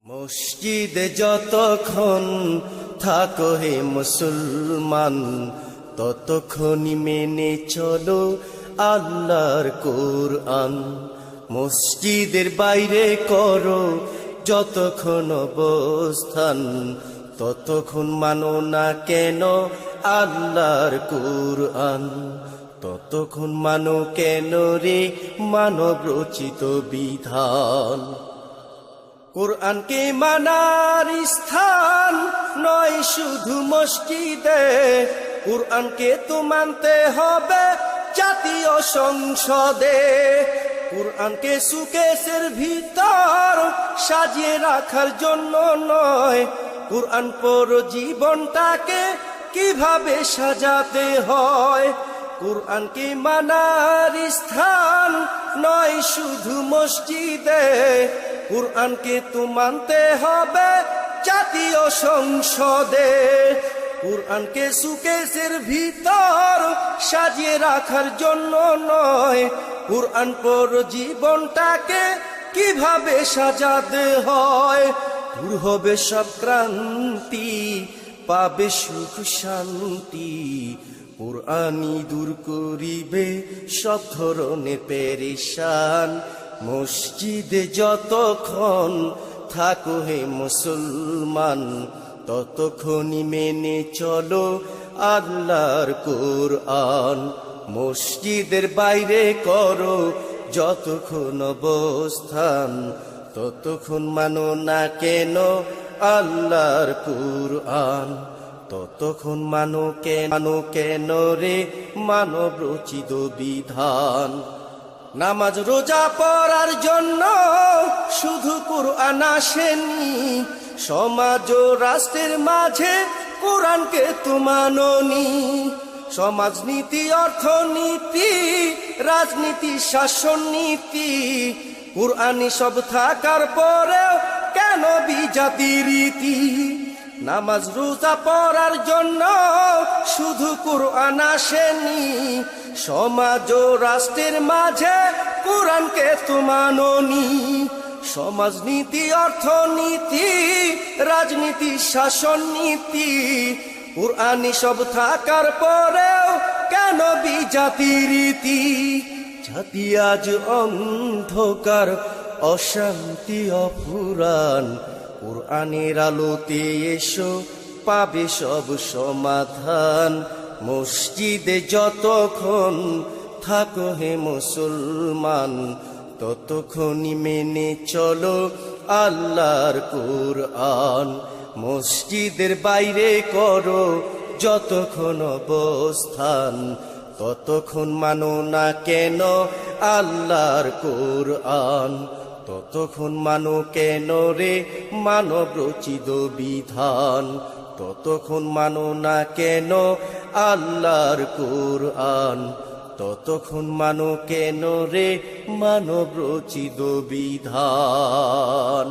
মসজিদে যতক্ষণ থাকো হে মুসলমান, ততক্ষণই মেনে চলো আল্লাহর কোরআন। মসজিদের বাইরে করো যতক্ষণ অবস্থান, ততক্ষণ মানো না কেন আল্লাহর কোরআন। ততক্ষণ মানো কেন রে মানব রচিত বিধান। কোরআনকে মানার স্থান নয় শুধু মসজিদে, কোরআনকে তো মানতে হবে জাতীয় সংসদে। কোরআনকে সুকেশের ভিতর সাজিয়ে রাখার জন্য নয়, কোরআন পর জীবনটাকে কিভাবে সাজাতে হয়। কোরআনকে মানার স্থান নয় শুধু মসজিদে, কোরআনকে তো মানতে হবে জাতীয় সংসদে। কোরআনকে সুকেশের ভিতর সাজিয়ে রাখার জন্য নয়, কোরআন পর জীবনটাকে কিভাবে সাজাতে হয়। দূর হবে সব ক্রান্তি, পাবে সুখ শান্তি, কোরআনই দূর করিবে সব ধরনের পেরেশান। মসজিদে যতক্ষণ থাকো হে মুসলমান, ততক্ষণই মেনে চলো আল্লাহর কোরআন। মসজিদের বাইরে করো যতক্ষণ অবস্থান, ততক্ষণ মানো না কেন আল্লাহর কোরআন। ততক্ষণ মানো কেন রে মানব রচিত বিধান। নামাজ রোজা পড়ার জন্য শুধু কোরআন আসেনি, সমাজ ও রাষ্ট্রের মাঝে কোরআনকে তো মানোনি। সমাজনীতি, অর্থনীতি, রাজনীতি, শাসন নীতি, কোরআনই সব থাকার পরেও কেন বিজাতি রীতি। নামাজ রোজা পড়ার জন্য শুধু কোরআন আসেনি, সমাজ ও রাষ্ট্রের মাঝে কোরআনকে তো মানোনি। সমাজনীতি, অর্থনীতি, রাজনীতি, শাসন নীতি, কোরআনই সব থাকার পরেও কেন বিজাতি রীতি। জাতি আজ অন্ধকার, অশান্তি অফুরান, কোরআনের আলোতে এসো পাবে সব সমাধান। মসজিদে যতক্ষণ থাকো হে মুসলমান, ততক্ষণই মেনে চলো আল্লাহর কোরআন। মসজিদের বাইরে করো যতক্ষণ অবস্থান, ততক্ষণ মানো না কেন আল্লাহর কোরআন। ততক্ষণ মানো কেন রে মানব রচিত বিধান। ততক্ষণ মানো না কেন আল্লাহর কোরআন। ততক্ষণ মানো কেন রে মানব রচিত বিধান।